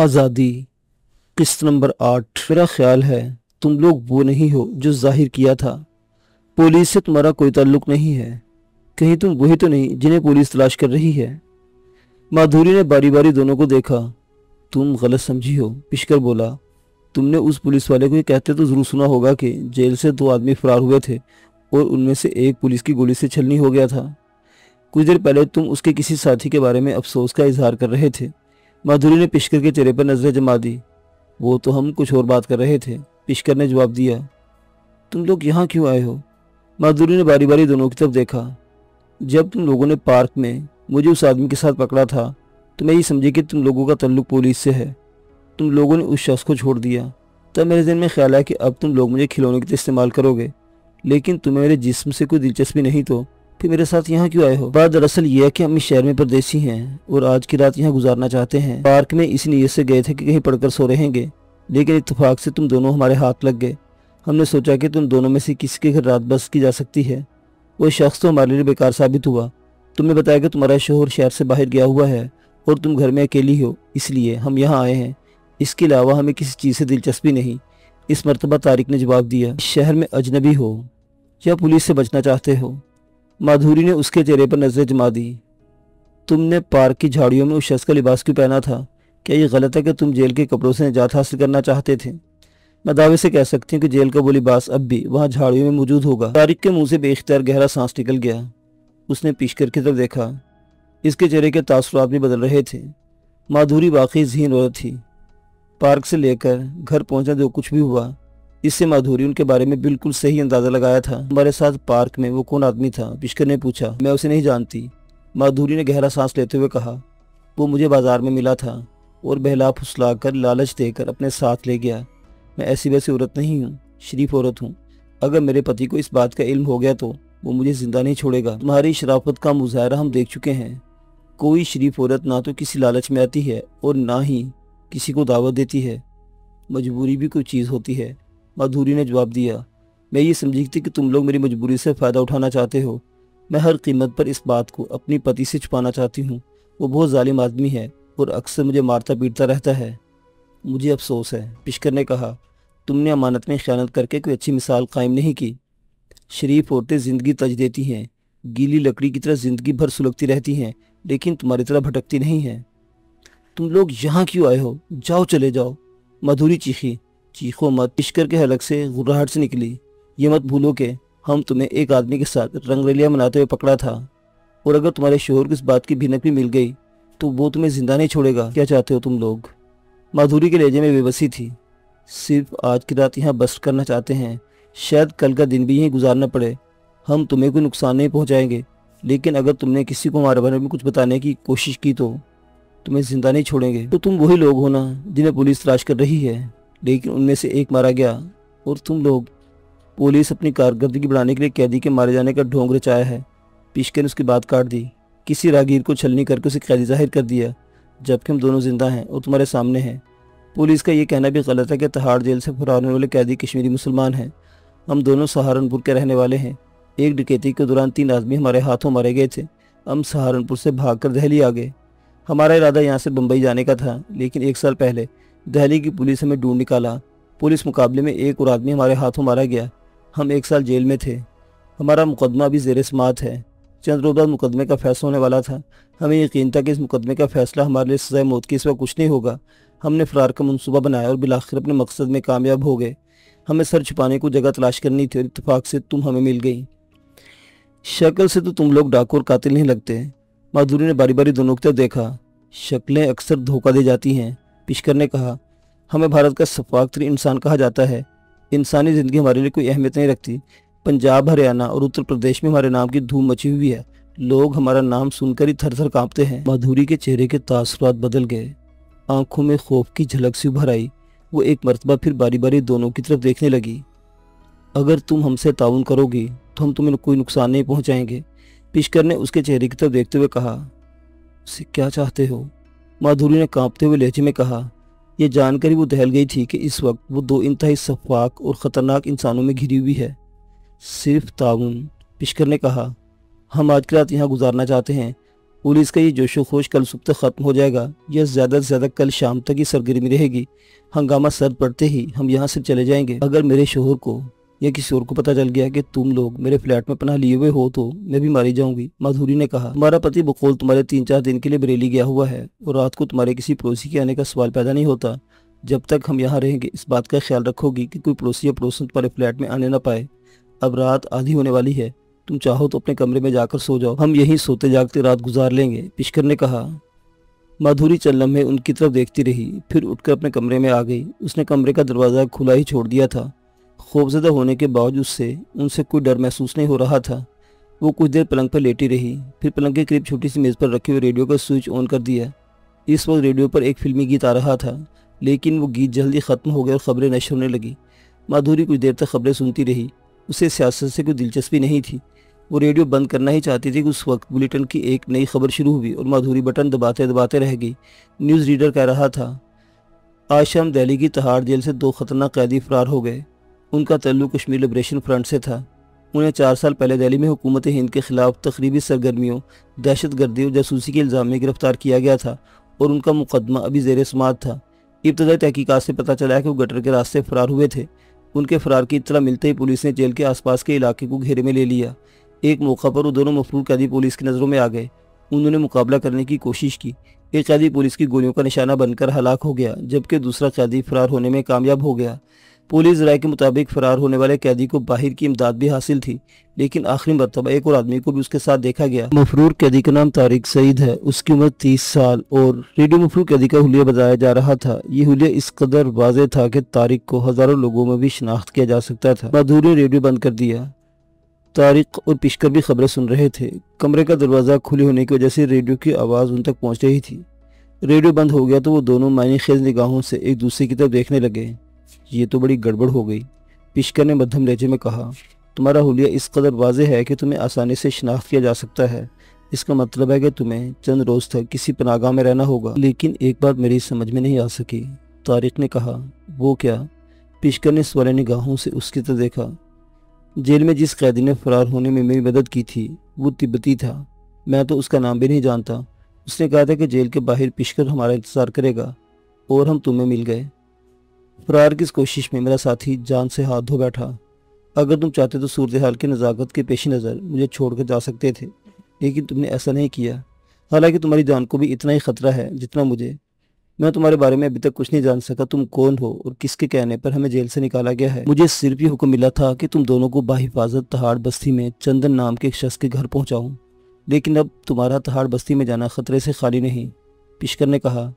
आज़ादी किस्त नंबर 8। मेरा ख्याल है तुम लोग वो नहीं हो जो जाहिर किया था। पुलिस से तुम्हारा कोई ताल्लुक नहीं है। कहीं तुम वही तो नहीं जिन्हें पुलिस तलाश कर रही है। माधुरी ने बारी बारी दोनों को देखा। तुम गलत समझी हो, पिशकर बोला। तुमने उस पुलिस वाले को ये कहते तो जरूर सुना होगा कि जेल से 2 आदमी फरार हुए थे और उनमें से एक पुलिस की गोली से छलनी हो गया था। कुछ देर पहले तुम उसके किसी साथी के बारे में अफसोस का इजहार कर रहे थे। माधुरी ने पिशकर के चेहरे पर नजरें जमा दी। वो तो हम कुछ और बात कर रहे थे, पिशकर ने जवाब दिया। तुम लोग यहाँ क्यों आए हो? माधुरी ने बारी बारी दोनों की तरफ देखा। जब तुम लोगों ने पार्क में मुझे उस आदमी के साथ पकड़ा था तो मैं ये समझी कि तुम लोगों का ताल्लुक पुलिस से है। तुम लोगों ने उस शख्स को छोड़ दिया। तब मेरे दिल में ख्याल आया कि अब तुम लोग मुझे खिलौने की तरह इस्तेमाल करोगे, लेकिन तुम्हें मेरे जिस्म से कोई दिलचस्पी नहीं तो फिर मेरे साथ यहाँ क्यों आए हो? बात दरअसल ये है कि हम इस शहर में परदेसी हैं और आज की रात यहाँ गुजारना चाहते हैं। पार्क में इस नीयत से गए थे कि कहीं पढ़कर सो रहेंगे, लेकिन इत्तेफाक से तुम दोनों हमारे हाथ लग गए। हमने सोचा कि तुम दोनों में से किसी के घर रात बस की जा सकती है। वो शख्स तो हमारे लिए बेकार साबित हुआ। तुमने बताया कि तुम्हारा शोहर शहर से बाहर गया हुआ है और तुम घर में अकेली हो, इसलिए हम यहाँ आए हैं। इसके अलावा हमें किसी चीज़ से दिलचस्पी नहीं। इस मर्तबा तारिक ने जवाब दिया। इस शहर में अजनबी हो या पुलिस से बचना चाहते हो? माधुरी ने उसके चेहरे पर नजरें जमा दी। तुमने पार्क की झाड़ियों में उस शख्स का लिबास क्यों पहना था? क्या ये गलत है कि तुम जेल के कपड़ों से निजात हासिल करना चाहते थे? मैं दावे से कह सकती हूँ कि जेल का वो लिबास अब भी वहाँ झाड़ियों में मौजूद होगा। तारिक के मुंह से बेख्तियार गहरा सांस निकल गया। उसने पिशकर की तरफ देखा। इसके चेहरे के तासुरात भी बदल रहे थे। माधुरी वाकई ज़हीन औरत थी। पार्क से लेकर घर पहुंचना जो कुछ भी हुआ, इससे माधुरी उनके बारे में बिल्कुल सही अंदाजा लगाया था। हमारे साथ पार्क में वो कौन आदमी था? पिशकर ने पूछा। मैं उसे नहीं जानती, माधुरी ने गहरा सांस लेते हुए कहा। वो मुझे बाजार में मिला था और बहला फुसला कर लालच देकर अपने साथ ले गया। मैं ऐसी वैसी औरत नहीं हूँ, शरीफ औरत हूँ। अगर मेरे पति को इस बात का इल्म हो गया तो वो मुझे जिंदा नहीं छोड़ेगा। तुम्हारी शराफत का मुजाहरा हम देख चुके हैं। कोई शरीफ औरत ना तो किसी लालच में आती है और ना ही किसी को दावत देती है। मजबूरी भी कोई चीज़ होती है, माधुरी ने जवाब दिया। मैं ये समझी थी कि तुम लोग मेरी मजबूरी से फ़ायदा उठाना चाहते हो। मैं हर कीमत पर इस बात को अपनी पति से छुपाना चाहती हूँ। वो बहुत जालिम आदमी है और अक्सर मुझे मारता पीटता रहता है। मुझे अफसोस है, पिशकर ने कहा। तुमने अमानत में खयानत करके कोई अच्छी मिसाल कायम नहीं की। शरीफ औरतें ज़िंदगी तज देती हैं, गीली लकड़ी की तरह ज़िंदगी भर सुलगती रहती हैं, लेकिन तुम्हारी तरह भटकती नहीं हैं। तुम लोग यहाँ क्यों आए हो? जाओ, चले जाओ, माधुरी चीखी। चीखो मत, पिशकर के हलक से गुर्राहट से निकली। ये मत भूलो कि हम तुम्हें एक आदमी के साथ रंगरेलियाँ मनाते हुए पकड़ा था, और अगर तुम्हारे शोहर को इस बात की भिनक भी मिल गई तो वो तुम्हें जिंदा नहीं छोड़ेगा। क्या चाहते हो तुम लोग? माधुरी के लहजे में बेबसी थी। सिर्फ आज की रात यहाँ बस करना चाहते हैं, शायद कल का दिन भी यहीं गुजारना पड़े। हम तुम्हें कोई नुकसान नहीं पहुँचाएंगे, लेकिन अगर तुमने किसी को हमारे बारे में कुछ बताने की कोशिश की तो तुम्हें जिंदा नहीं छोड़ेंगे। तो तुम वही लोग हो ना जिन्हें पुलिस तलाश कर रही है, लेकिन उनमें से एक मारा गया और तुम लोग। पुलिस अपनी कारकर्दगी बढ़ाने के लिए कैदी के मारे जाने का ढोंग रचाया है। पिशकर ने उसकी बात काट दी। किसी राहगीर को छलनी करके उसे कैदी जाहिर कर दिया, जबकि हम दोनों जिंदा हैं और तुम्हारे सामने हैं। पुलिस का ये कहना भी गलत है कि तिहाड़ जेल से फरार होने वाले कैदी कश्मीरी मुसलमान हैं। हम दोनों सहारनपुर के रहने वाले हैं। एक डकैती के दौरान 3 आदमी हमारे हाथों मारे गए थे। हम सहारनपुर से भागकर दिल्ली आ गए। हमारा इरादा यहाँ से बम्बई जाने का था, लेकिन 1 साल पहले दिल्ली की पुलिस हमें ढूंढ निकाला। पुलिस मुकाबले में एक और आदमी हमारे हाथों मारा गया। हम 1 साल जेल में थे। हमारा मुकदमा अभी ज़ेर समाअत है। चंद रोज़ बाद मुकदमे का फैसला होने वाला था। हमें यकीन था कि इस मुकदमे का फैसला हमारे लिए सज़ाए मौत के सिवा कुछ नहीं होगा। हमने फ़रार का मंसूबा बनाया और बिलाखिर अपने मकसद में कामयाब हो गए। हमें सर छुपाने को जगह तलाश करनी थी और इत्तेफाक से तुम हमें मिल गई। शक्ल से तो तुम लोग डाकू और कातिल नहीं लगते। माधुरी ने बारी बारी दोनों की तरफ देखा। शक्लें अक्सर धोखा दे जाती हैं, पिशकर ने कहा। हमें भारत का सफाकतरीन इंसान कहा जाता है। इंसानी ज़िंदगी हमारे लिए कोई अहमियत नहीं रखती। पंजाब, हरियाणा और उत्तर प्रदेश में हमारे नाम की धूम मची हुई है। लोग हमारा नाम सुनकर ही थर थर काँपते हैं। माधुरी के चेहरे के तासुरात बदल गए। आंखों में खौफ की झलक सी उभर आई। वो एक मरतबा फिर बारी बारी दोनों की तरफ देखने लगी। अगर तुम हमसे ताउन करोगी तो हम तुम्हें कोई नुकसान नहीं पहुंचाएंगे, पिशकर ने उसके चेहरे की तरफ देखते हुए कहा। उससे क्या चाहते हो? माधुरी ने कांपते हुए लहजे में कहा। यह जानकर ही वो दहल गई थी कि इस वक्त वो 2 इंतहाई शफाक और ख़तरनाक इंसानों में घिरी हुई है। सिर्फ ताउन, पिशकर ने कहा। हम आज की रात यहाँ गुजारना चाहते हैं। पुलिस का ये जोशो खोश कल सुबह तक खत्म हो जाएगा या ज़्यादा से ज़्यादा कल शाम तक ही सरगर्मी रहेगी। हंगामा सर पड़ते ही हम यहाँ से चले जाएंगे। अगर मेरे शोहर को या किसी और को पता चल गया कि तुम लोग मेरे फ्लैट में पनाह लिए हुए हो तो मैं भी मारी जाऊंगी। माधुरी ने कहा, तुम्हारा पति बकौल तुम्हारे 3-4 दिन के लिए बरेली गया हुआ है और रात को तुम्हारे किसी पड़ोसी के आने का सवाल पैदा नहीं होता। जब तक हम यहाँ रहेंगे इस बात का ख्याल रखोगी कि कोई पड़ोसी या पड़ोसन तुम्हारे फ्लैट में आने ना पाए। अब रात आधी होने वाली है, तुम चाहो तो अपने कमरे में जाकर सो जाओ, हम यहीं सोते जागते रात गुजार लेंगे, पिशकर ने कहा। माधुरी चंद लम्हे उनकी तरफ देखती रही, फिर उठकर अपने कमरे में आ गई। उसने कमरे का दरवाज़ा खुला ही छोड़ दिया था। खौफजदा होने के बावजूद से उनसे कोई डर महसूस नहीं हो रहा था। वो कुछ देर पलंग पर लेटी रही, फिर पलंग के करीब छोटी सी मेज़ पर रखे हुए रेडियो का स्विच ऑन कर दिया। इस वक्त रेडियो पर एक फिल्मी गीत आ रहा था, लेकिन वो गीत जल्दी ख़त्म हो गया और ख़बरें नशर होने लगी। माधुरी कुछ देर तक खबरें सुनती रही। उसे सियासत से कोई दिलचस्पी नहीं थी। वो रेडियो बंद करना ही चाहती थी कि उस वक्त बुलेटिन की एक नई खबर शुरू हुई और माधुरी बटन दबाते दबाते रह गई। न्यूज़ रीडर कह रहा था, आज शाम दिल्ली की तिहाड़ जेल से 2 खतरनाक कैदी फरार हो गए। उनका तल्लुक कश्मीर लिबरेशन फ्रंट से था। उन्हें 4 साल पहले दिल्ली में हुकूमत हिंद के खिलाफ तकरीबी सरगर्मियों, दहशतगर्दी और जासूसी के इल्ज़ाम में गिरफ्तार किया गया था और उनका मुकदमा अभी ज़ेर समाअत था। इब्तदाई तहकीकात से पता चला है कि वो गटर के रास्ते फरार हुए थे। उनके फरार की इत्तला मिलते ही पुलिस ने जेल के आसपास के इलाके को घेरे में ले लिया। एक मौका पर वो दोनों मफरूर कैदी पुलिस की नज़रों में आ गए। उन्होंने मुकाबला करने की कोशिश की। एक कैदी पुलिस की गोलियों का निशाना बनकर हलाक हो गया, जबकि दूसरा कैदी फरार होने में कामयाब हो गया। पुलिस राय के मुताबिक फरार होने वाले कैदी को बाहर की इमदाद भी हासिल थी, लेकिन आखिरी मरतबा एक और आदमी को भी उसके साथ देखा गया। मफरूर कैदी का नाम तारिक सईद है। उसकी उम्र 30 साल और रेडियो मफरूर कैदी का हुलिया बताया जा रहा था। ये हुलिया इस कदर वाज़ेह था कि तारिक को हजारों लोगों में भी शिनाख्त किया जा सकता था। माधुरी ने रेडियो बंद कर दिया। तारिक और पिशकर भी खबरें सुन रहे थे। कमरे का दरवाज़ा खुले होने की वजह से रेडियो की आवाज़ उन तक पहुंच रही थी। रेडियो बंद हो गया तो वो दोनों मायने खेज निगाहों से एक दूसरे की तरफ देखने लगे। ये तो बड़ी गड़बड़ हो गई, पिशकर ने मध्यम लहजे में कहा। तुम्हारा हुलिया इस कदर वाज़ेह है कि तुम्हें आसानी से शिनाख्त किया जा सकता है। इसका मतलब है कि तुम्हें चंद रोज़ तक किसी पनाहगाह में रहना होगा। लेकिन एक बात मेरी समझ में नहीं आ सकी, तारिक ने कहा। वो क्या? पिशकर ने सवाल निगाहों से उसकी तरफ देखा। जेल में जिस कैदी ने फरार होने में मेरी मदद की थी वो तिब्बती था। मैं तो उसका नाम भी नहीं जानता। उसने कहा था कि जेल के बाहर पिशकर हमारा इंतज़ार करेगा और हम तुम्हें मिल गए। फरार की इस कोशिश में मेरा साथी जान से हाथ धो बैठा। अगर तुम चाहते तो सूरत हाल की नज़ाकत के पेश नज़र मुझे छोड़कर जा सकते थे, लेकिन तुमने ऐसा नहीं किया। हालांकि तुम्हारी जान को भी इतना ही ख़तरा है जितना मुझे। मैं तुम्हारे बारे में अभी तक कुछ नहीं जान सका। तुम कौन हो और किसके कहने पर हमें जेल से निकाला गया है। मुझे सिर्फ ये हुक्म मिला था कि तुम दोनों को बाहिफाजत तिहाड़ बस्ती में चंदन नाम के एक शख्स के घर पहुँचाऊँ, लेकिन अब तुम्हारा तिहाड़ बस्ती में जाना ख़तरे से खाली नहीं, पिशकर ने कहा।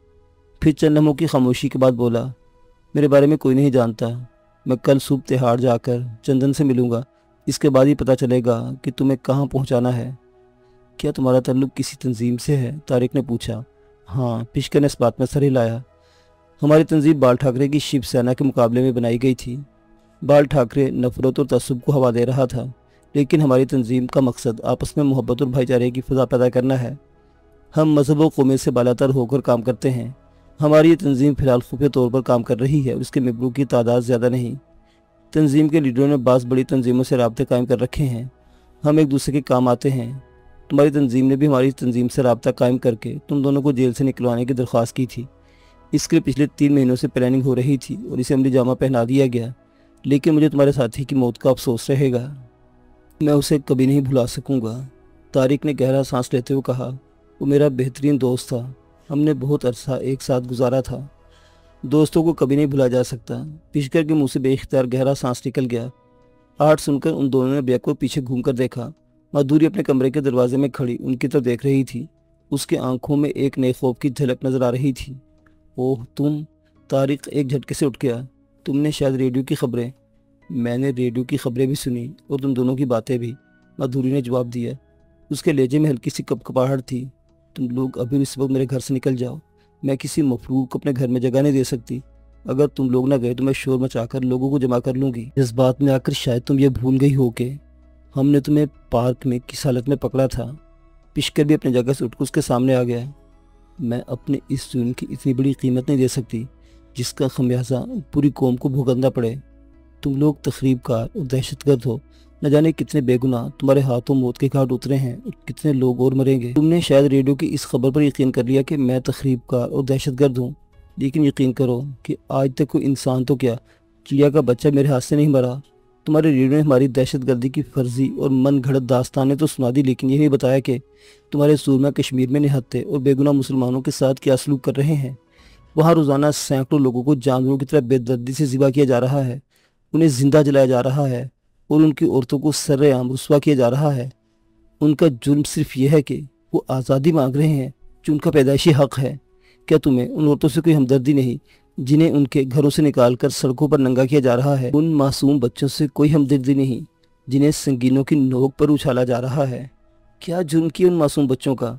फिर चंद लम्हों की खामोशी के बाद बोला, मेरे बारे में कोई नहीं जानता। मैं कल सुबह तिहाड़ जाकर चंदन से मिलूंगा। इसके बाद ही पता चलेगा कि तुम्हें कहाँ पहुँचाना है। क्या तुम्हारा ताल्लुक किसी तंजीम से है? तारिक ने पूछा। हाँ, पिशकर ने इस बात में सर हिलाया। हमारी तंजीम बाल ठाकरे की शिवसेना के मुकाबले में बनाई गई थी। बाल ठाकरे नफरत और तअस्सुब को हवा दे रहा था, लेकिन हमारी तंजीम का मकसद आपस में मोहब्बत और भाईचारे की फ़ज़ा पैदा करना है। हम मज़हब व कौमें से बालातर होकर काम करते हैं। हमारी ये तंजीम फ़िलहाल खुफिया तौर पर काम कर रही है और इसके मेंबरों की तादाद ज़्यादा नहीं। तंजीम के लीडरों ने बाज़ बड़ी तंजीमों से राब्ते कायम कर रखे हैं। हम एक दूसरे के काम आते हैं। तुम्हारी तंजीम ने भी हमारी तंजीम से राब्ता कायम करके तुम दोनों को जेल से निकलवाने की दरख्वास्त की थी। इसके लिए पिछले 3 महीनों से प्लानिंग हो रही थी और इसे अमली जामा पहना दिया गया, लेकिन मुझे तुम्हारे साथी की मौत का अफसोस रहेगा। मैं उसे कभी नहीं भुला सकूँगा, तारिक ने गहरा सांस लेते हुए कहा। वो मेरा बेहतरीन दोस्त था। हमने बहुत अरसा एक साथ गुजारा था। दोस्तों को कभी नहीं भुला जा सकता। पिशकर के मुंह से बेइख्तियार गहरा सांस निकल गया। आहट सुनकर उन दोनों ने बैक को पीछे घूमकर देखा। माधुरी अपने कमरे के दरवाजे में खड़ी उनकी तरफ देख रही थी। उसके आंखों में एक नए खौफ की झलक नजर आ रही थी। ओह तुम! तारिक एक झटके से उठ गया। तुमने शायद रेडियो की खबरें। मैंने रेडियो की खबरें भी सुनी और तुम दोनों की बातें भी, माधुरी ने जवाब दिया। उसके लहजे में हल्की सी कपकपाहट थी। तुम लोग अभी इस वक्त मेरे घर से निकल जाओ। मैं किसी मफरूर को अपने घर में जगह नहीं दे सकती। अगर तुम लोग ना गए तो मैं शोर मचाकर लोगों को जमा कर लूँगी। इस बात में आकर शायद तुम ये भूल गई हो कि हमने तुम्हें पार्क में किस हालत में पकड़ा था। पिशकर भी अपनी जगह से उठकर उसके सामने आ गया। मैं अपने इस जुल्म की इतनी बड़ी कीमत नहीं दे सकती जिसका खमियाजा पूरी कौम को भुगतना पड़े। तुम लोग तखरीबकार और दहशतगर्द हो न जाने कितने बेगुनाह तुम्हारे हाथों मौत के घाट उतरे हैं और कितने लोग और मरेंगे। तुमने शायद रेडियो की इस खबर पर यकीन कर लिया कि मैं तखरीबकार और दहशतगर्द हूँ, लेकिन यकीन करो कि आज तक कोई इंसान तो क्या, चिड़िया का बच्चा मेरे हाथ से नहीं मरा। तुम्हारे रेडियो ने हमारी दहशतगर्दी की फर्जी और मन घड़त दास्तानें तो सुना दी, लेकिन ये नहीं बताया कि तुम्हारे सूरमा कश्मीर में निहत्थे और बेगुनाह मुसलमानों के साथ क्या सलूक कर रहे हैं। वहाँ रोज़ाना सैकड़ों लोगों को जानवरों की तरह बेदर्दी से ज़िबा किया जा रहा है, उन्हें जिंदा जलाया जा रहा है और उनकी औरतों को सरेआम रुस्वा किया जा रहा है। उनका जुर्म सिर्फ यह है कि वो आज़ादी मांग रहे हैं जो उनका पैदाइशी हक है। क्या तुम्हें उन औरतों से कोई हमदर्दी नहीं जिन्हें उनके घरों से निकालकर सड़कों पर नंगा किया जा रहा है? उन मासूम बच्चों से कोई हमदर्दी नहीं जिन्हें संगीनों की नोक पर उछाला जा रहा है? क्या जुर्म किया उन मासूम बच्चों का?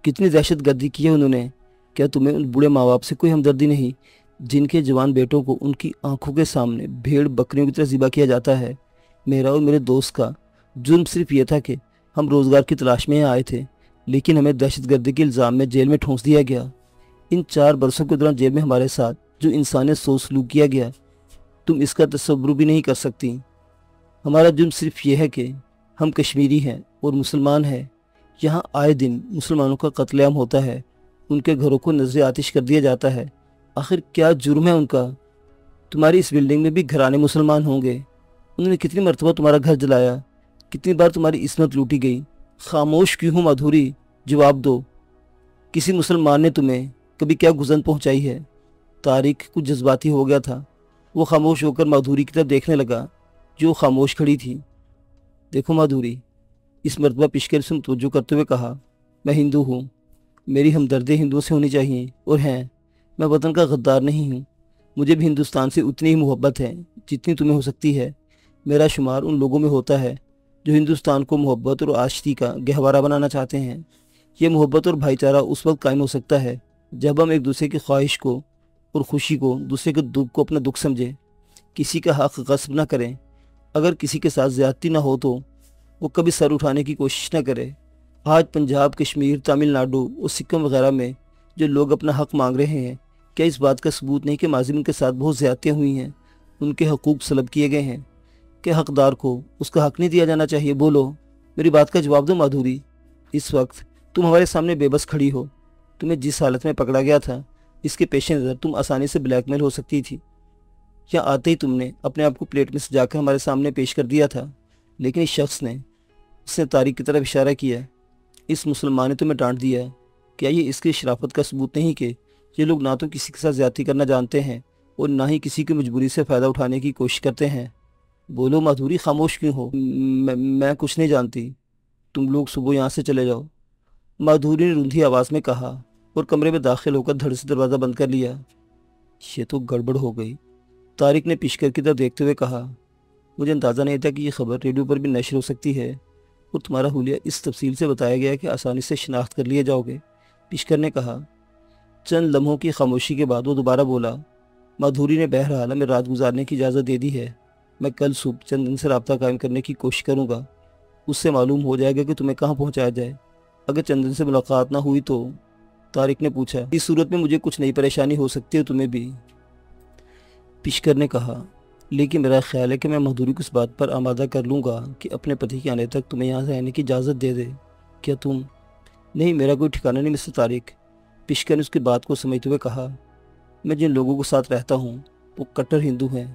कितनी दहशतगर्दी की है उन्होंने? क्या तुम्हें उन बूढ़े माँ बाप से कोई हमदर्दी नहीं जिनके जवान बेटों को उनकी आंखों के सामने भेड़ बकरियों की तरह ज़िबा किया जाता है? मेरा और मेरे दोस्त का जुर्म सिर्फ यह था कि हम रोज़गार की तलाश में आए थे, लेकिन हमें दहशतगर्दी के इल्ज़ाम में जेल में ठूंस दिया गया। इन 4 बरसों के दौरान जेल में हमारे साथ जो इंसानियत सोच सलूक किया गया, तुम इसका तसव्वुर भी नहीं कर सकती। हमारा जुर्म सिर्फ यह है कि हम कश्मीरी हैं और मुसलमान हैं। यहाँ आए दिन मुसलमानों का कत्लेआम होता है, उनके घरों को नजर आतिश कर दिया जाता है। आखिर क्या जुर्म है उनका? तुम्हारी इस बिल्डिंग में भी घराने मुसलमान होंगे। उन्होंने कितनी मरतबा तुम्हारा घर जलाया, कितनी बार तुम्हारी इस्मत लूटी गई। खामोश क्यों हो माधुरी? जवाब दो। किसी मुसलमान ने तुम्हें कभी क्या गुज़न पहुंचाई है? तारिक कुछ जज्बाती हो गया था। वो खामोश होकर माधुरी की तरफ देखने लगा जो खामोश खड़ी थी। देखो माधुरी, इस मरतबा पिशकर से तवज्जो करते हुए कहा, मैं हिंदू हूँ, मेरी हमदर्दी हिंदुओं से होनी चाहिए। और हैं, मैं वतन का गद्दार नहीं हूँ। मुझे भी हिंदुस्तान से उतनी ही मोहब्बत है जितनी तुम्हें हो सकती है। मेरा शुमार उन लोगों में होता है जो हिंदुस्तान को मोहब्बत और आशिकी का गहवारा बनाना चाहते हैं। ये मोहब्बत और भाईचारा उस वक्त कायम हो सकता है जब हम एक दूसरे की ख्वाहिश को और खुशी को, दूसरे के दुख को अपना दुख समझें, किसी का हक गस्ब ना करें। अगर किसी के साथ ज़्यादती ना हो तो वो कभी सर उठाने की कोशिश ना करे। आज पंजाब, कश्मीर, तमिलनाडु और सिक्किम वगैरह में जो लोग अपना हक मांग रहे हैं, क्या इस बात का सबूत नहीं कि माजी में उनके साथ बहुत ज़्यादतियाँ हुई हैं, उनके हकूक़ सलब किए गए हैं? क्या हकदार को उसका हक नहीं दिया जाना चाहिए? बोलो, मेरी बात का जवाब दो माधुरी। इस वक्त तुम हमारे सामने बेबस खड़ी हो। तुम्हें जिस हालत में पकड़ा गया था, इसके पेश नज़र तुम आसानी से ब्लैकमेल हो सकती थी। या आते ही तुमने अपने आप को प्लेट में सजाकर हमारे सामने पेश कर दिया था, लेकिन इस शख्स ने, उसने तारीख की तरफ इशारा किया, इस मुसलमान ने तुम्हें डांट दिया। क्या ये इसकी शराफत का सबूत नहीं कि ये लोग ना तो किसी के साथ ज़्यादती करना जानते हैं और ना ही किसी की मजबूरी से फ़ायदा उठाने की कोशिश करते हैं? बोलो माधुरी, खामोश क्यों हो? मैं कुछ नहीं जानती, तुम लोग सुबह यहाँ से चले जाओ, माधुरी ने रूंधी आवाज़ में कहा और कमरे में दाखिल होकर धड़ से दरवाज़ा बंद कर लिया। ये तो गड़बड़ हो गई, तारिक ने पिशकर की तरफ देखते हुए कहा। मुझे अंदाज़ा नहीं था कि यह खबर रेडियो पर भी नशर हो सकती है और तुम्हारा हुलिया इस तफसील से बताया गया कि आसानी से शिनाख्त कर लिए जाओगे, पिशकर ने कहा। चंद लम्हों की खामोशी के बाद वो दोबारा बोला, माधुरी ने बहरहाल हमें रात गुजारने की इजाज़त दे दी है। मैं कल सुबह चंदन से रब्ता कायम करने की कोशिश करूँगा, उससे मालूम हो जाएगा कि तुम्हें कहाँ पहुँचाया जाए। अगर चंदन से मुलाकात ना हुई तो? तारिक ने पूछा। इस सूरत में मुझे कुछ नई परेशानी हो सकती है, तुम्हें भी, पिशकर ने कहा। लेकिन मेरा ख्याल है कि मैं माधुरी को इस बात पर आमादा कर लूँगा कि अपने पति के आने तक तुम्हें यहाँ से आने की इजाज़त दे दे। क्या तुम? नहीं, मेरा कोई ठिकाना नहीं मिस्टर तारिक, पिशकर ने उसकी बात को समझते हुए कहा। मैं जिन लोगों के साथ रहता हूँ वो कट्टर हिंदू हैं।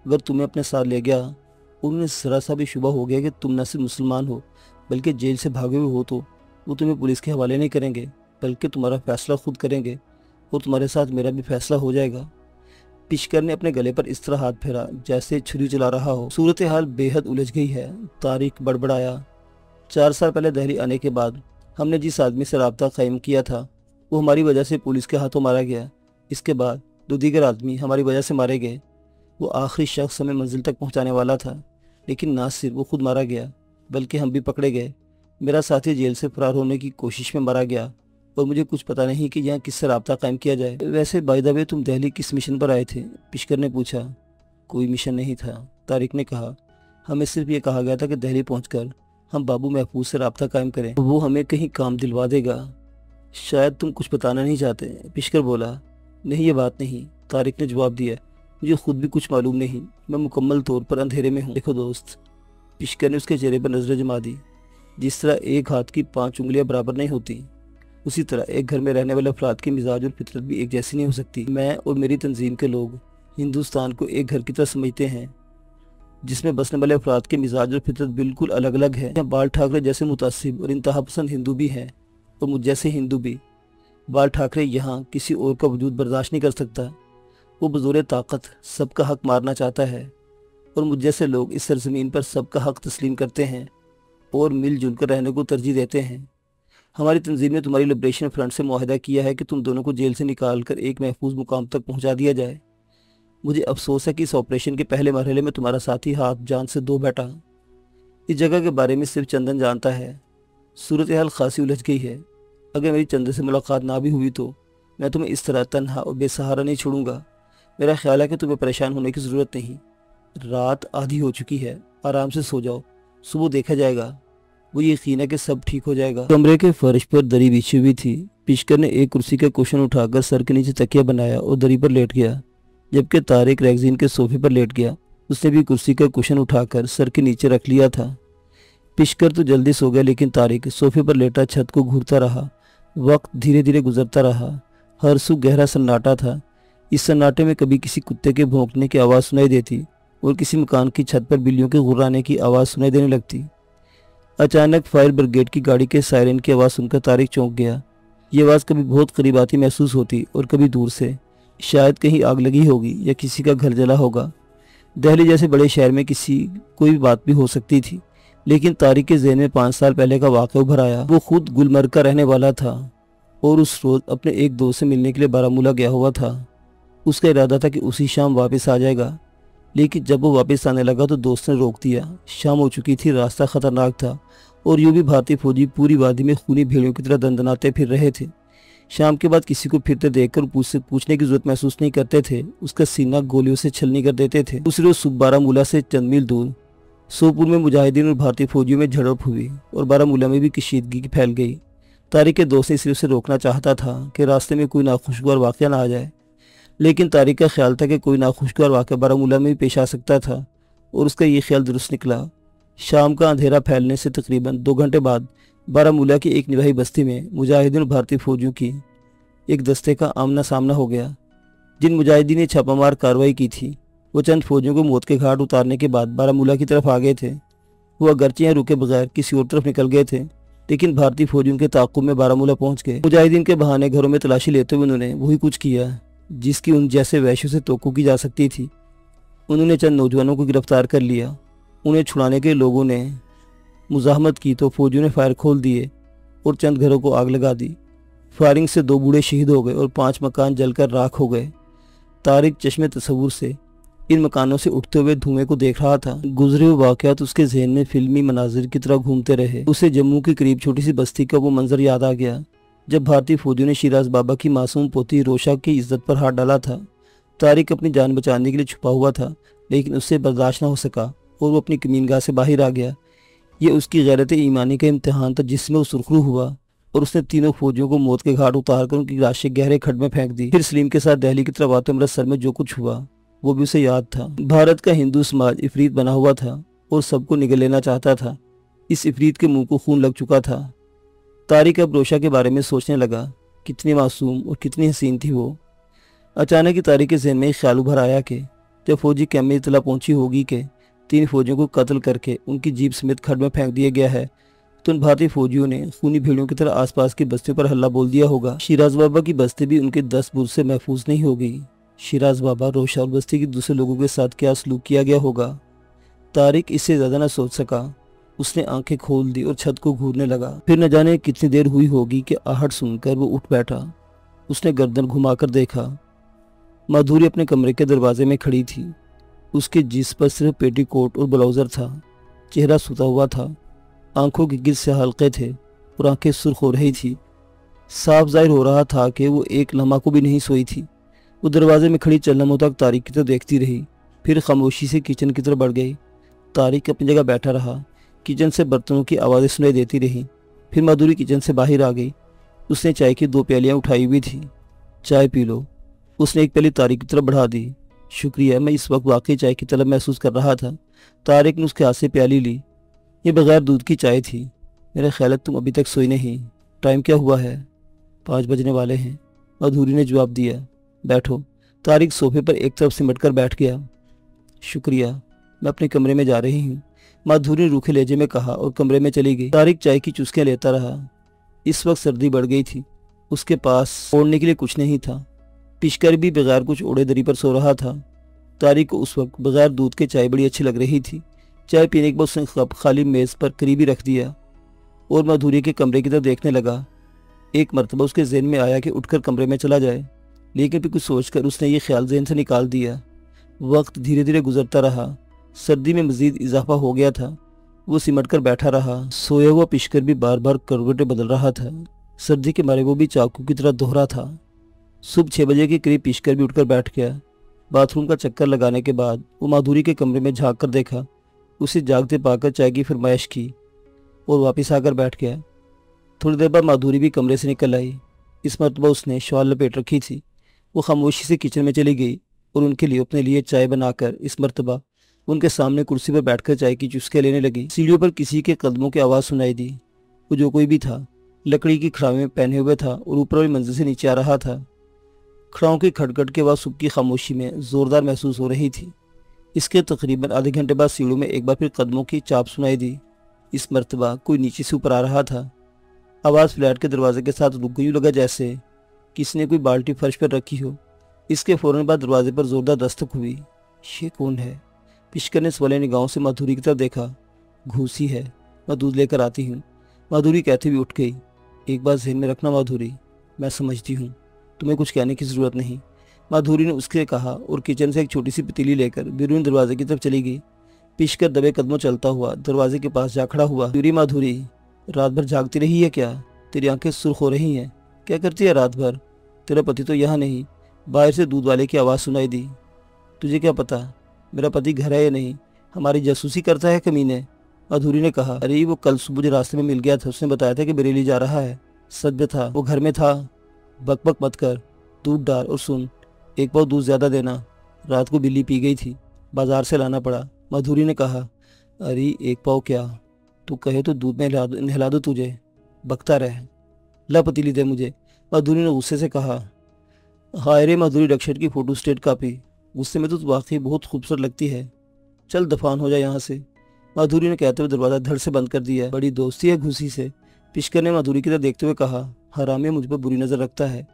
अगर तुम्हें अपने साथ ले गया और उन्हें ज़रा सा भी शुबा हो गया कि तुम न सिर्फ मुसलमान हो बल्कि जेल से भागे हुए हो तो वो तुम्हें पुलिस के हवाले नहीं करेंगे, बल्कि तुम्हारा फ़ैसला खुद करेंगे और तुम्हारे साथ मेरा भी फैसला हो जाएगा। पिशकर ने अपने गले पर इस तरह हाथ फेरा जैसे छुरी चला रहा हो। सूरत हाल बेहद उलझ गई है, तारिक बड़बड़ाया। 4 साल पहले दिल्ली आने के बाद हमने जिस आदमी से रब्ता कायम किया था वो हमारी वजह से पुलिस के हाथों मारा गया। इसके बाद 2 दीगर आदमी हमारी वजह से मारे गए। वो आखिरी शख्स हमें मंजिल तक पहुंचाने वाला था, लेकिन ना सिर्फ वो खुद मारा गया बल्कि हम भी पकड़े गए। मेरा साथी जेल से फरार होने की कोशिश में मारा गया और मुझे कुछ पता नहीं कि यहाँ किससे रब्ता कायम किया जाए। वैसे बाय द वे तुम दिल्ली किस मिशन पर आए थे? पिशकर ने पूछा। कोई मिशन नहीं था, तारिक ने कहा। हमें सिर्फ ये कहा गया था कि दिल्ली पहुंचकर हम बाबू महफूज से रब्ता कायम करें, वो हमें कहीं काम दिलवा देगा। शायद तुम कुछ बताना नहीं चाहते, पिशकर बोला। नहीं, ये बात नहीं, तारिक ने जवाब दिया। मुझे खुद भी कुछ मालूम नहीं, मैं मुकम्मल तौर पर अंधेरे में हूँ। देखो दोस्त, पिशकर ने उसके चेहरे पर नजरें जमा दी। जिस तरह एक हाथ की 5 उंगलियां बराबर नहीं होती, उसी तरह एक घर में रहने वाले अफराद की मिजाज और फितरत भी एक जैसी नहीं हो सकती। मैं और मेरी तंजीम के लोग हिंदुस्तान को एक घर की तरह समझते हैं जिसमें बसने वाले अफराद के मिजाज और फितरत बिल्कुल अलग अलग है। यहाँ बाल ठाकरे जैसे मुतासिब और इंतहा पसंद हिंदू भी हैं और मुझ जैसे हिंदू भी। बाल ठाकरे यहाँ किसी और का वजूद बर्दाश्त नहीं कर सकता। वो बज़ोर ताकत सबका हक मारना चाहता है और मुझ जैसे लोग इस सरजमीन पर सबका हक तस्लीम करते हैं और मिलजुल कर रहने को तरजीह देते हैं। हमारी तंजीम ने तुम्हारी लिबरेशन फ्रंट से मुआहदा किया है कि तुम दोनों को जेल से निकाल कर एक महफूज मुकाम तक पहुंचा दिया जाए। मुझे अफसोस है कि इस ऑपरेशन के पहले मरहले में तुम्हारा साथी हाथ जान से दो बैठा। इस जगह के बारे में सिर्फ चंदन जानता है। सूरत हाल खासी उलझ गई है। अगर मेरी चंदन से मुलाकात ना भी हुई तो मैं तुम्हें इस तरह तन्हा और बेसहारा नहीं छोड़ूंगा। मेरा ख्याल है कि तुम्हें परेशान होने की ज़रूरत नहीं। रात आधी हो चुकी है, आराम से सो जाओ, सुबह देखा जाएगा। वो यकीन है कि सब ठीक हो जाएगा। कमरे के फर्श पर दरी बिछी हुई थी। पिशकर ने एक कुर्सी का कुशन उठाकर सर के नीचे तकिया बनाया और दरी पर लेट गया, जबकि तारिक रैगजीन के सोफे पर लेट गया। उसने भी कुर्सी का कुशन उठाकर सर के नीचे रख लिया था। पिशकर तो जल्दी सो गया, लेकिन तारिक सोफे पर लेटा छत को घूरता रहा। वक्त धीरे धीरे गुजरता रहा। हर सू गहरा सन्नाटा था। इस सन्नाटे में कभी किसी कुत्ते के भौंकने की आवाज़ सुनाई देती और किसी मकान की छत पर बिल्लियों के गुर्राने की आवाज़ सुनाई देने लगती। अचानक फायर ब्रिगेड की गाड़ी के सायरन की आवाज़ सुनकर तारिक चौंक गया। ये आवाज़ कभी बहुत करीब आती महसूस होती और कभी दूर से। शायद कहीं आग लगी होगी या किसी का घर जला होगा। दिल्ली जैसे बड़े शहर में कोई भी बात भी हो सकती थी, लेकिन तारिक के ज़हन में 5 साल पहले का वाक़या उभर आया। वो खुद गुलमर्ग का रहने वाला था और उस रोज़ अपने एक दोस्त से मिलने के लिए बारामूला गया हुआ था। उसका इरादा था कि उसी शाम वापस आ जाएगा, लेकिन जब वो वापस आने लगा तो दोस्त ने रोक दिया। शाम हो चुकी थी, रास्ता खतरनाक था और यूं भी भारतीय फौजी पूरी वादी में खूनी भेड़ियों की तरह दंदनाते फिर रहे थे। शाम के बाद किसी को फिरते देखकर पूछने की जरूरत महसूस नहीं करते थे। उसका सीना गोलियों से छलनी कर देते थे। दूसरी रोज सुबह बारामूला से चंद मील दूर सोपुर में मुजाहिदीन और भारतीय फौजियों में झड़प हुई और बारामूला में भी कशीदगी फैल गई। तारिक के दोस्त ने इसलिए उसे रोकना चाहता था कि रास्ते में कोई नाखुशगवार वाक़या ना आ जाए, लेकिन तारिक का ख्याल था कि कोई नाखुशगवार वाक़या बारामूला में भी पेश आ सकता था और उसका ये ख्याल दुरुस्त निकला। शाम का अंधेरा फैलने से तकरीबन 2 घंटे बाद बारामूला की एक निवाही बस्ती में मुजाहिदीन और भारतीय फौजियों की एक दस्ते का आमना सामना हो गया। जिन मुजाहिदीन ने छापामार कार्रवाई की थी वो चंद फौजियों को मौत के घाट उतारने के बाद बारामूला की तरफ आ गए थे। वो अगरचे यहाँ रुके बगैर किसी और तरफ निकल गए थे, लेकिन भारतीय फौजियों के ताक़ुब में बारामूला पहुंच गए। मुजाहिदीन के बहाने घरों में तलाशी लेते हुए उन्होंने वही कुछ किया जिसकी उन जैसे वैश्यों से तवक्को की जा सकती थी। उन्होंने चंद नौजवानों को गिरफ्तार कर लिया। उन्हें छुड़ाने के लोगों ने मुजाहमत की तो फौजियों ने फायर खोल दिए और चंद घरों को आग लगा दी। फायरिंग से 2 बूढ़े शहीद हो गए और 5 मकान जलकर राख हो गए। तारिक चश्मे तसव्वुर से इन मकानों से उठते हुए धुएं को देख रहा था। गुजरे हुए वाक़यात उसके जहन में फिल्मी मनाजिर की तरह घूमते रहे। उसे जम्मू के करीब छोटी सी बस्ती का वो मंजर याद आ गया जब भारतीय फौजियों ने शिराज बाबा की मासूम पोती रोशा की इज्जत पर हाथ डाला था। तारिक अपनी जान बचाने के लिए छुपा हुआ था, लेकिन उससे बर्दाश्त न हो सका और वो अपनी कमीनगाह से बाहर आ गया। ये उसकी गैरत ईमानी का इम्तिहान था जिसमें वो सुरखरू हुआ और उसने तीनों फौजियों को मौत के घाट उतार कर उनकी लाशें गहरे खड्ड में फेंक दी। फिर सलीम के साथ दिल्ली की तरफ आते अमृतसर में जो कुछ हुआ वो भी उसे याद था। भारत का हिंदू समाज इफरीत बना हुआ था और सबको निगल लेना चाहता था। इस इफरीत के मुंह को खून लग चुका था। तारिक अब रोशा के बारे में सोचने लगा। कितनी मासूम और कितनी हसीन थी वो। अचानक ही तारिक के जहन में एक ख्याल उभर आया कि जब फौजी कैंप में इतला पहुंची होगी कि 3 फौजियों को कत्ल करके उनकी जीप समेत खड्ड में फेंक दिया गया है, तो उन भारतीय फौजियों ने खूनी भेड़ियों की तरह आसपास की बस्तियों पर हल्ला बोल दिया होगा। शिराज बाबा की बस्ती भी उनके 10 बुर्ज से महफूज नहीं होगी। शिराज बाबा, रोशा और बस्ती के दूसरे लोगों के साथ क्या सलूक किया गया होगा। तारिक इससे ज्यादा न सोच सका। उसने आंखें खोल दी और छत को घूरने लगा। फिर न जाने कितनी देर हुई होगी कि आहट सुनकर वो उठ बैठा। उसने गर्दन घुमाकर देखा। माधुरी अपने कमरे के दरवाजे में खड़ी थी। उसके जिस्म पर सिर्फ पेटीकोट और ब्लाउजर था। चेहरा सुता हुआ था। आंखों के गिर्द से हल्के थे और आंखें सुर्ख हो रही थी। साफ जाहिर हो रहा था कि वो एक लम्हा को भी नहीं सोई थी। वो दरवाजे में खड़ी चंद लम्हों तक तारिक की तरफ देखती रही, फिर खामोशी से किचन की तरफ बढ़ गई। तारिक अपनी जगह बैठा रहा। किचन से बर्तनों की आवाज़ें सुनाई देती रही। फिर माधुरी किचन से बाहर आ गई। उसने चाय की 2 प्यालियाँ उठाई हुई थी। चाय पी लो। उसने एक प्याली तारिक की तरफ बढ़ा दी। शुक्रिया, मैं इस वक्त वाकई चाय की तलब महसूस कर रहा था। तारिक ने उसके हाथ से प्याली ली। ये बगैर दूध की चाय थी। मेरा ख्याल है तुम अभी तक सोई नहीं। टाइम क्या हुआ है? 5 बजने वाले हैं, माधुरी ने जवाब दिया। बैठो। तारिक सोफे पर एक तरफ सिमट कर बैठ गया। शुक्रिया, मैं अपने कमरे में जा रही हूँ, माधुरी ने रूखे लहजे में कहा और कमरे में चली गई। तारिक चाय की चुस्कियां लेता रहा। इस वक्त सर्दी बढ़ गई थी। उसके पास ओढ़ने के लिए कुछ नहीं था। पिशकर भी बगैर कुछ ओढ़े दरी पर सो रहा था। तारिक को उस वक्त बगैर दूध के चाय बड़ी अच्छी लग रही थी। चाय पीने के बाद उसने कप खाली मेज पर करीबी रख दिया और माधुरी के कमरे की तरफ देखने लगा। एक मरतबा उसके ज़हन में आया कि उठकर कमरे में चला जाए, लेकिन फिर कुछ सोचकर उसने ये ख्याल ज़हन से निकाल दिया। वक्त धीरे धीरे गुजरता रहा। सर्दी में मज़ीद इजाफा हो गया था। वो सिमट कर बैठा रहा। सोया हुआ पिशकर भी बार बार करवटें बदल रहा था। सर्दी के मारे वो भी चाकू की तरह दोहरा था। सुबह 6 बजे के करीब पिशकर भी उठकर बैठ गया। बाथरूम का चक्कर लगाने के बाद वो माधुरी के कमरे में झांक कर देखा। उसे जागते पाकर चाय की फरमाइश की और वापस आकर बैठ गया। थोड़ी देर बाद माधुरी भी कमरे से निकल आई। इस मरतबा उसने शॉल लपेट रखी थी। वो खामोशी से किचन में चली गई और उनके लिए अपने लिए चाय बनाकर इस मरतबा उनके सामने कुर्सी पर बैठकर चाय की चुस्कियां लेने लगी। सीढ़ियों पर किसी के कदमों की आवाज़ सुनाई दी। वो जो कोई भी था लकड़ी की खड़ावे में पहने हुए था और ऊपर वाली मंजिल से नीचे आ रहा था। खड़ाओं की खटखट के बाद सुबह की खामोशी में ज़ोरदार महसूस हो रही थी। इसके तकरीबन आधे घंटे बाद सीढ़ियों में एक बार फिर कदमों की चाप सुनाई दी। इस मरतबा कोई नीचे से ऊपर आ रहा था। आवाज़ फ्लैट के दरवाजे के साथ रुक गई। लगा जैसे किसी ने कोई बाल्टी फर्श पर रखी हो। इसके फ़ौरन बाद दरवाजे पर ज़ोरदार दस्तक हुई। ये कौन है? पिशकर ने सवालिया निगाहों से माधुरी की तरफ देखा। घूसी है, मैं दूध लेकर आती हूँ, माधुरी कहती हुई उठ गई। एक बात ज़हन में रखना माधुरी, मैं समझती हूँ, तुम्हें कुछ कहने की ज़रूरत नहीं, माधुरी ने उसके कहा और किचन से एक छोटी सी पतीली लेकर बैरून दरवाजे की तरफ चली गई। पिशकर दबे कदमों चलता हुआ दरवाजे के पास जा खड़ा हुआ। माधुरी, रात भर जागती रही है क्या? तेरी आंखें सुर्ख हो रही हैं। क्या करती है रात भर? तेरा पति तो यहाँ नहीं। बाहर से दूध वाले की आवाज़ सुनाई दी। तुझे क्या पता मेरा पति घर है या नहीं? हमारी जासूसी करता है कमीने, माधुरी ने कहा। अरे वो कल सुबह रास्ते में मिल गया था, उसने बताया था कि बरेली जा रहा है। सच था, वो घर में था। बकबक मत कर, दूध डाल और सुन, एक पाव दूध ज़्यादा देना। रात को बिल्ली पी गई थी, बाजार से लाना पड़ा, माधुरी ने कहा। अरे 1 पाव क्या, तू कहे तो दूध में नहला दो तुझे, बकता रहे। ला पतीली दे मुझे, माधुरी ने गुस्से से कहा। हाय रे माधुरी, डॉक्टर की फोटो स्टेट कापी, गुस्से में तो वाकई बहुत खूबसूरत लगती है। चल दफान हो जाए यहाँ से, माधुरी ने कहते हुए दरवाज़ा धड़ से बंद कर दिया। बड़ी दोस्ती है घुसी से, पिशकर ने माधुरी की तरफ देखते हुए कहा। हरामी मुझ पर बुरी नज़र रखता है,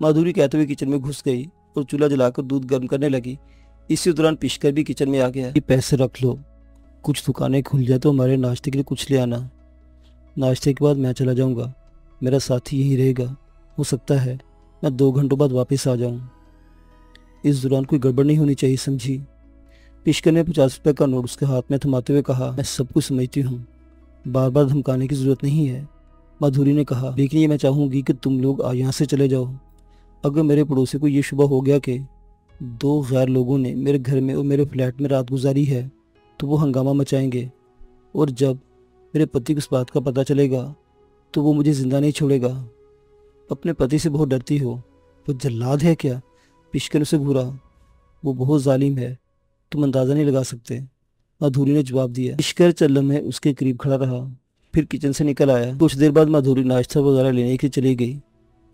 माधुरी कहते हुए किचन में घुस गई और चूल्हा जलाकर दूध गर्म करने लगी। इसी दौरान पिशकर भी किचन में आ गया। ये पैसे रख लो, कुछ दुकानें खुल जाए तो हमारे नाश्ते के लिए कुछ ले आना। नाश्ते के बाद मैं चला जाऊँगा, मेरा साथी यही रहेगा। हो सकता है मैं 2 घंटों बाद वापस आ जाऊँ। इस दौरान कोई गड़बड़ नहीं होनी चाहिए, समझी? पिशकर ने 50 रुपये का नोट उसके हाथ में थमाते हुए कहा। मैं सब कुछ समझती हूँ, बार बार धमकाने की ज़रूरत नहीं है, माधुरी ने कहा। लेकिन ये मैं चाहूँगी कि तुम लोग यहाँ से चले जाओ। अगर मेरे पड़ोसी को ये शुबा हो गया कि 2 गैर लोगों ने मेरे घर में और मेरे फ्लैट में रात गुजारी है तो वो हंगामा मचाएंगे, और जब मेरे पति को इस बात का पता चलेगा तो वो मुझे ज़िंदा नहीं छोड़ेगा। अपने पति से बहुत डरती हो, वो जल्लाद है क्या? पिशकर उसे घूरा। वो बहुत जालिम है, तुम अंदाज़ा नहीं लगा सकते, माधुरी ने जवाब दिया। पिशकर चल में उसके करीब खड़ा रहा, फिर किचन से निकल आया। कुछ देर बाद माधुरी नाश्ता वगैरह लेने के लिए चली गई।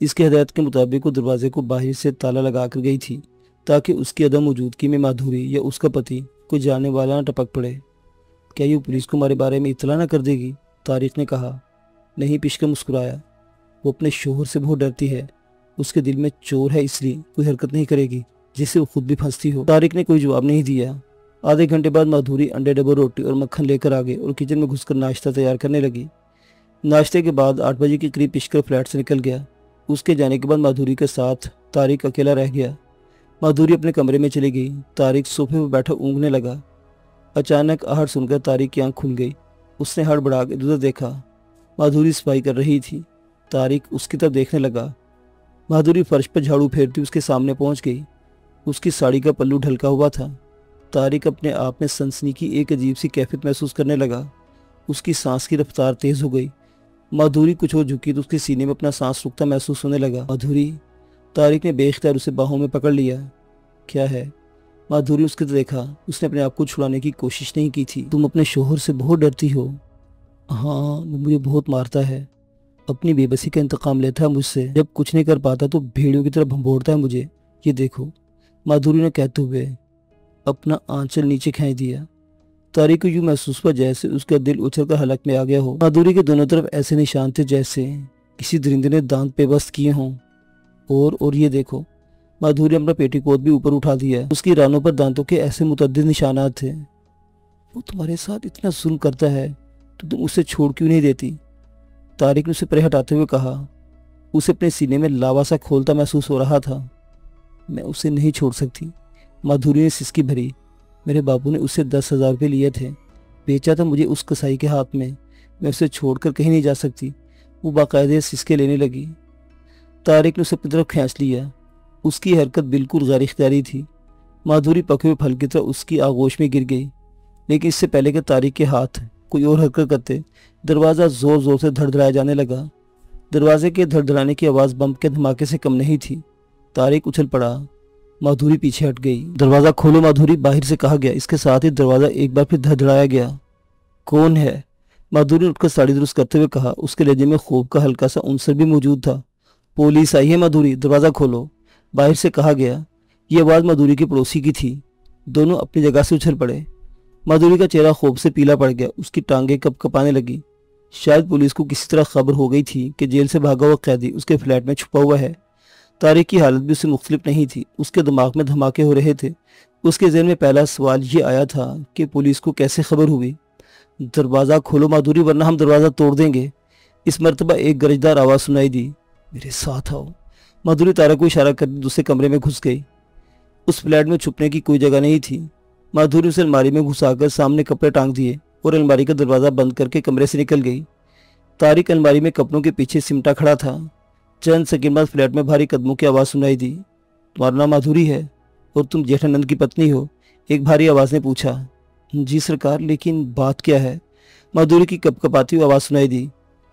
इसके हिदायत के मुताबिक वो दरवाजे को बाहर से ताला लगा कर गई थी ताकि उसकी अदम मौजूदगी में माधुरी या उसका पति कोई जानने वाला ना टपक पड़े। क्या ये पुलिस को हमारे बारे में इत्तला ना कर देगी? तारिक ने कहा। नहीं, पिशकर मुस्कुराया। वो अपने शोहर से बहुत डरती है, उसके दिल में चोर है, इसलिए कोई हरकत नहीं करेगी जिससे वो खुद भी फंसती हो। तारिक ने कोई जवाब नहीं दिया। आधे घंटे बाद माधुरी अंडे, डबल रोटी और मक्खन लेकर आ गई और किचन में घुसकर नाश्ता तैयार करने लगी। नाश्ते के बाद 8 बजे के करीब पिशकर फ्लैट से निकल गया। उसके जाने के बाद माधुरी के साथ तारिक अकेला रह गया। माधुरी अपने कमरे में चली गई। तारिक सोफे पर बैठा ऊँघने लगा। अचानक आहट सुनकर तारिक की आंख खुल गई। उसने हड़बड़ा के इधर देखा। माधुरी सफाई कर रही थी। तारिक उसकी तरफ देखने लगा। माधुरी फर्श पर झाड़ू फेरती उसके सामने पहुंच गई। उसकी साड़ी का पल्लू ढलका हुआ था। तारिक अपने आप में सनसनी की एक अजीब सी कैफियत महसूस करने लगा। उसकी सांस की रफ्तार तेज हो गई। माधुरी कुछ और झुकी तो उसके सीने में अपना सांस रुकता महसूस होने लगा। माधुरी, तारिक ने बेख्तियार उसे बाहों में पकड़ लिया। क्या है? माधुरी ने उसकी तरफ देखा। उसने अपने आप को छुड़ाने की कोशिश नहीं की थी। तुम अपने शोहर से बहुत डरती हो। हाँ, वो मुझे बहुत मारता है, अपनी बेबसी का इंतकाम लेता है मुझसे। जब कुछ नहीं कर पाता तो भेड़ियों की तरह भंबोड़ता है मुझे। ये देखो, माधुरी ने कहते हुए अपना आंचल नीचे खींच दिया। तारिक को यूं महसूस हुआ जैसे उसका दिल उछलकर हलक में आ गया हो। माधुरी के दोनों तरफ ऐसे निशान थे जैसे किसी दरिंदे ने दांत पेबस्त किए हों। और ये देखो, माधुरी ने अपना पेटीकोट भी ऊपर उठा दिया। उसकी रानों पर दांतों के ऐसे मुतअद्दिद निशानात थे। वो तुम्हारे साथ इतना जुल्म करता है तो तुम उसे छोड़ क्यों नहीं देती? तारिक ने उसे परे हटाते हुए कहा। उसे अपने सीने में लावा सा खोलता महसूस हो रहा था। मैं उसे नहीं छोड़ सकती। माधुरी ने सिसकी भरी। मेरे बाबू ने उससे 10,000 रुपये लिए थे, बेचा था मुझे उस कसाई के हाथ में। मैं उसे छोड़कर कहीं नहीं जा सकती। वो बाकायदे सिसके लेने लगी। तारिक ने उसे अपनी तरफ खींच लिया। उसकी हरकत बिल्कुल गैर इख्तियारी थी। माधुरी पके हुए फल की तरह उसकी आगोश में गिर गई। लेकिन इससे पहले कि तारिक के हाथ कोई और हरकत करते, दरवाज़ा ज़ोर ज़ोर से धड़धड़ाया जाने लगा। दरवाजे के धड़धड़ाने की आवाज़ बम के धमाके से कम नहीं थी। तारिक उछल पड़ा। माधुरी पीछे हट गई। दरवाज़ा खोलो माधुरी, बाहर से कहा गया। इसके साथ ही दरवाज़ा एक बार फिर धड़धड़ाया गया। कौन है? माधुरी ने उठकर साड़ी दुरुस्त करते हुए कहा। उसके लहजे में खौफ का हल्का सा अंसर भी मौजूद था। पुलिस आई है माधुरी, दरवाज़ा खोलो, बाहर से कहा गया। ये आवाज़ माधुरी के पड़ोसी की थी। दोनों अपनी जगह से उछल पड़े। माधुरी का चेहरा खौफ से पीला पड़ गया। उसकी टांगें कपकपाने लगी। शायद पुलिस को किसी तरह खबर हो गई थी कि जेल से भागा हुआ कैदी उसके फ्लैट में छुपा हुआ है। तारिक की हालत भी उससे मुख्तलिफ नहीं थी। उसके दिमाग में धमाके हो रहे थे। उसके ज़हन में पहला सवाल ये आया था कि पुलिस को कैसे खबर हुई। दरवाज़ा खोलो माधुरी, वरना हम दरवाज़ा तोड़ देंगे। इस मरतबा एक गरजदार आवाज़ सुनाई दी। मेरे साथ आओ। माधुरी तारा को इशारा कर दूसरे कमरे में घुस गई। उस फ्लैट में छुपने की कोई जगह नहीं थी। माधुरी उसे अलमारी में घुसाकर सामने कपड़े टांग दिए और अलमारी का दरवाज़ा बंद करके कमरे से निकल गई। तारिक अलमारी में कपड़ों के पीछे सिमटा खड़ा था। चंद सेकंड बाद फ्लैट में भारी कदमों की आवाज़ सुनाई दी। तुम्हारा नाम माधुरी है और तुम जेठानंद की पत्नी हो? एक भारी आवाज़ ने पूछा। जी सरकार, लेकिन बात क्या है? माधुरी की कपकपाती हुई आवाज़ सुनाई दी।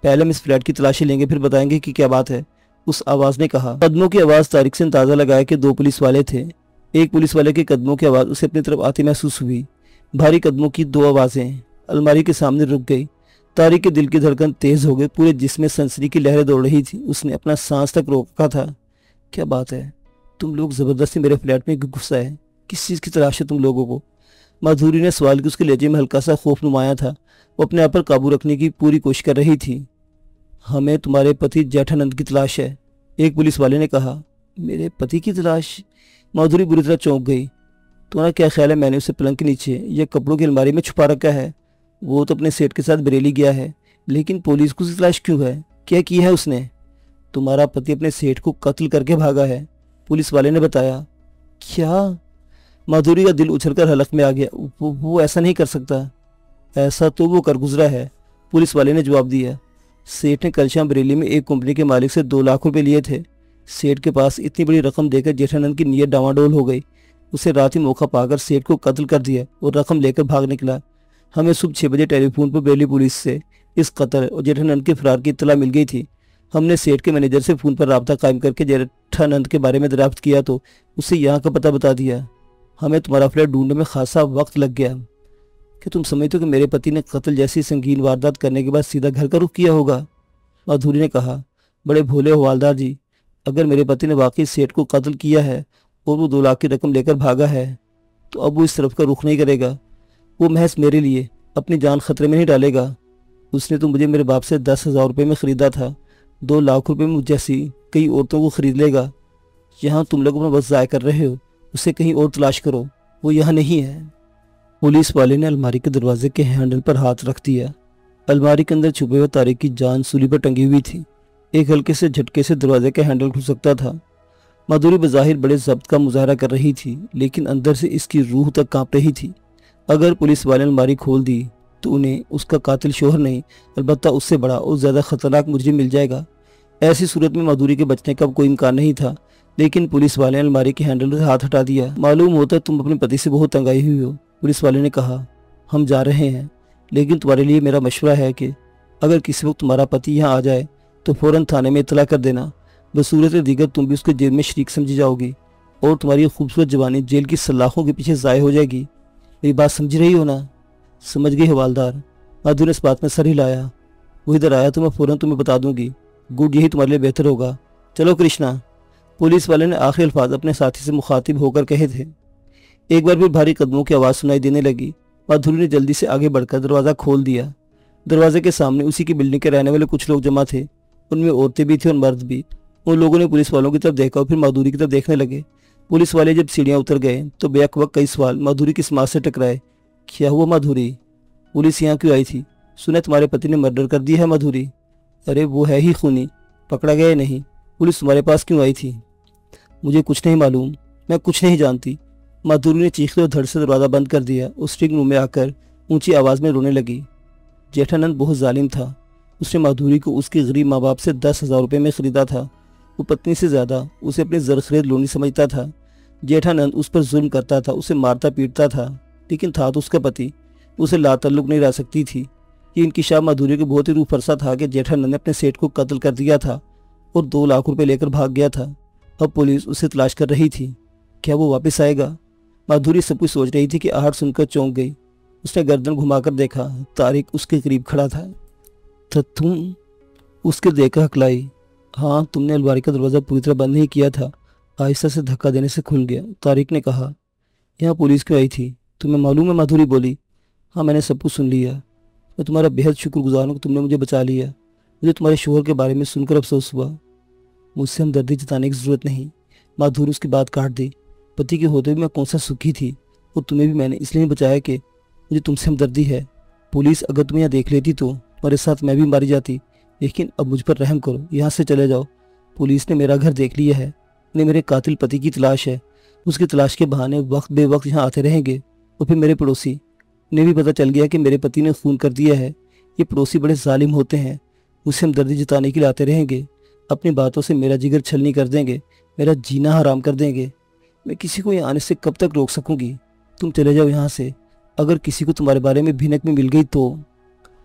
पहले हम इस फ्लैट की तलाशी लेंगे, फिर बताएंगे कि क्या बात है, उस आवाज़ ने कहा। कदमों की आवाज़ तारिक से अंदाज़ा लगाया कि 2 पुलिस वाले थे। एक पुलिस वाले के कदमों की आवाज़ उसे अपनी तरफ आती महसूस हुई। भारी कदमों की 2 आवाज़ें अलमारी के सामने रुक गई। तारिक के दिल की धड़कन तेज हो गई। पूरे जिस्म में सनसनी की लहरें दौड़ रही थी। उसने अपना सांस तक रोका था। क्या बात है? तुम लोग ज़बरदस्ती मेरे फ्लैट में घुस आए। किस चीज़ की तलाश है तुम लोगों को? माधुरी ने सवाल की। उसके लहजे में हल्का सा खौफ नुमाया था। वो अपने आप पर काबू रखने की पूरी कोशिश कर रही थी। हमें तुम्हारे पति जेठानंद की तलाश है, एक पुलिस वाले ने कहा। मेरे पति की तलाश? माधुरी बुरी तरह चौंक गई। तुम्हारा क्या ख्याल है मैंने उसे पलंग के नीचे या कपड़ों की अलमारी में छुपा रखा है? वो तो अपने सेठ के साथ बरेली गया है, लेकिन पुलिस को उसकी तलाश क्यों है? क्या किया है उसने? तुम्हारा पति अपने सेठ को कत्ल करके भागा है, पुलिस वाले ने बताया। क्या? माधुरी का दिल उछलकर हलक में आ गया। वो ऐसा नहीं कर सकता। ऐसा तो वो कर गुजरा है, पुलिस वाले ने जवाब दिया। सेठ ने कल शाम बरेली में एक कंपनी के मालिक से 2 लाख रुपए लिए थे। सेठ के पास इतनी बड़ी रकम देकर जेठानंद की नीयत डामाडोल हो गई। उसे रात ही मौका पाकर सेठ को कत्ल कर दिया और रकम लेकर भाग निकला। हमें सुबह 6 बजे टेलीफोन पर बरेली पुलिस से इस कत्ल और जेठानंद के फरार की इत्तला मिल गई थी। हमने सेठ के मैनेजर से फ़ोन पर राब्ता कायम करके जेठानंद के बारे में दरियाफ्त किया तो उससे यहाँ का पता बता दिया। हमें तुम्हारा फ्लैट ढूंढने में खासा वक्त लग गया। क्या तुम समझते हो कि मेरे पति ने कत्ल जैसी संगीन वारदात करने के बाद सीधा घर का रुख किया होगा? माधुरी ने कहा। बड़े भोले हवालदार जी, अगर मेरे पति ने वाकई सेठ को कत्ल किया है और वो 2 लाख की रकम लेकर भागा है तो अब वो इस तरफ का रुख नहीं करेगा। वो महज मेरे लिए अपनी जान खतरे में नहीं डालेगा। उसने तो मुझे मेरे बाप से 10,000 रुपये में ख़रीदा था। 2 लाख रुपये में मुझ जैसी कई औरतों को ख़रीद लेगा। यहाँ तुम लोग अपना वक्त ज़ाय कर रहे हो। उसे कहीं और तलाश करो, वो यहाँ नहीं है। पुलिस वाले ने अलमारी के दरवाजे के हैंडल पर हाथ रख दिया। अलमारी के अंदर छुपे हुए तारिक की जान सूली पर टंगी हुई थी। एक हल्के से झटके से दरवाजे का हैंडल खुल सकता था। माधुरी बज़ाहिर बड़े ज़ब्त का मुजाहरा कर रही थी, लेकिन अंदर से इसकी रूह तक कांप रही थी। अगर पुलिस वाले ने अलमारी खोल दी तो उन्हें उसका कातिल शोहर नहीं, अलबत्ता उससे बड़ा और ज़्यादा ख़तरनाक मुजरिम मिल जाएगा। ऐसी सूरत में माधुरी के बचने का कोई इम्कान नहीं था। लेकिन पुलिस वाले ने अलमारी के हैंडल से हाथ हटा दिया। मालूम होता है तुम अपने पति से बहुत तंग आई हुई हो, पुलिस वाले ने कहा। हम जा रहे हैं, लेकिन तुम्हारे लिए मेरा मशवरा है कि अगर किसी वक्त तुम्हारा पति यहाँ आ जाए तो फ़ौरन थाने में इत्तला कर देना। बसूरत दीगर तुम भी उसके जेब में शरीक समझी जाओगी। और तुम्हारी ये खूबसूरत जवानी जेल की सलाखों के पीछे ज़ाय हो जाएगी। मेरी बात समझ रही हो ना? समझ गई हवालदार। माधुरी ने इस बात में सर हिलाया। वो इधर आया तो मैं फ़ौरन तुम्हें बता दूंगी। गुड, यही तुम्हारे लिए बेहतर होगा। चलो कृष्णा। पुलिस वाले ने आखिरी अल्फाज अपने साथी से मुखातिब होकर कहे थे। एक बार फिर भारी कदमों की आवाज़ सुनाई देने लगी। माधुरी ने जल्दी से आगे बढ़कर दरवाज़ा खोल दिया। दरवाजे के सामने उसी की बिल्डिंग के रहने वाले कुछ लोग जमा थे। उनमें औरतें भी थी और मर्द भी। उन लोगों ने पुलिस वालों की तरफ देखा और फिर माधुरी की तरफ देखने लगे। पुलिस वाले जब सीढ़ियां उतर गए तो बेक वक्त कई सवाल माधुरी की समाज से टकराए। क्या हुआ माधुरी? पुलिस यहाँ क्यों आई थी? सुना तुम्हारे पति ने मर्डर कर दिया है माधुरी। अरे वो है ही खूनी, पकड़ा गया नहीं। पुलिस तुम्हारे पास क्यों आई थी? मुझे कुछ नहीं मालूम, मैं कुछ नहीं जानती। माधुरी ने चीखते और धड़ से दरवाज़ा बंद कर दिया। उस स्ट्रिंग रूम में आकर ऊंची आवाज़ में रोने लगी। जेठानंद बहुत जालिम था। उसने माधुरी को उसके गरीब माँ बाप से 10,000 रुपये में ख़रीदा था। वो पत्नी से ज़्यादा उसे अपनी ज़रख़रीद लोनी समझता था। जेठानंद उस पर जुल्म करता था, उसे मारता पीटता था, लेकिन था तो उसका पति। उसे लाताल्लुक नहीं रह सकती थी। ये इंकिशाफ माधुरी के बहुत ही रूह फरसा था कि जेठानंद ने अपने सेठ को कत्ल कर दिया था और 2 लाख रुपए लेकर भाग गया था। अब पुलिस उसे तलाश कर रही थी। क्या वो वापस आएगा? माधुरी सब कुछ सोच रही थी कि आहट सुनकर चौंक गई। उसने गर्दन घुमाकर देखा। तारिक उसके करीब खड़ा था। तो तुम? उसके देखकर हकलाई। हाँ, तुमने अलमारी का दरवाज़ा पूरी तरह बंद नहीं किया था। आहिस्ता से धक्का देने से खुल गया। तारिक ने कहा, यहाँ पुलिस क्यों आई थी? तुम्हें मालूम है? माधुरी बोली। हाँ, मैंने सब कुछ सुन लिया। मैं तुम्हारा बेहद शुक्रगुजार हूँ कि तुमने मुझे बचा लिया। मुझे तुम्हारे शोहर के बारे में सुनकर अफसोस हुआ। मुझसे हमदर्दी जताने की ज़रूरत नहीं। माधुरी उसकी बात काट दी। पति के होते भी मैं कौन सा सुखी थी, और तुम्हें भी मैंने इसलिए नहीं बचाया कि मुझे तुमसे हमदर्दी है। पुलिस अगर तुम्हें यहाँ देख लेती तो तुम्हारे साथ मैं भी मारी जाती। लेकिन अब मुझ पर रहम करो, यहाँ से चले जाओ। पुलिस ने मेरा घर देख लिया है। उन्हें मेरे कातिल पति की तलाश है। उसकी तलाश के बहाने वक्त बे वक्त यहाँ आते रहेंगे। और फिर मेरे पड़ोसी, उन्हें भी पता चल गया कि मेरे पति ने खून कर दिया है। ये पड़ोसी बड़े जालिम होते हैं। मुझसे हमदर्दी जताने के लिए आते रहेंगे। अपनी बातों से मेरा जिगर छलनी कर देंगे, मेरा जीना हराम कर देंगे। मैं किसी को यहाँ आने से कब तक रोक सकूंगी? तुम चले जाओ यहाँ से। अगर किसी को तुम्हारे बारे में भिनक में मिल गई तो।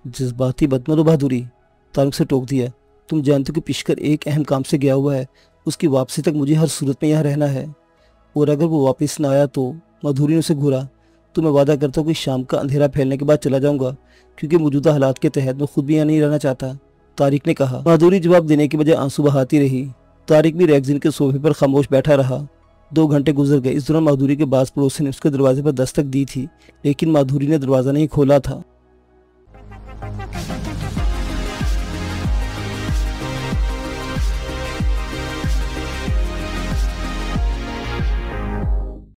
जज्बाती बदमन बहादुरी, तारुक से टोक दिया। तुम जानते हो कि पिशकर एक अहम काम से गया हुआ है। उसकी वापसी तक मुझे हर सूरत में यहाँ रहना है, और अगर वो वापस ना आया तो। माधुरी ने उसे घूरा। तो मैं वादा करता हूँ कि शाम का अंधेरा फैलने के बाद चला जाऊंगा, क्योंकि मौजूदा हालात के तहत मैं खुद भी यहाँ नहीं रहना चाहता, तारिक ने कहा। माधुरी जवाब देने के बजाय आंसू बहाती रही। तारिक भी रैगजीन के सोफे पर खामोश बैठा रहा। 2 घंटे गुजर गए। इस दौरान माधुरी के बास पड़ोसी ने उसके दरवाजे पर दस्तक दी थी, लेकिन माधुरी ने दरवाज़ा नहीं खोला था।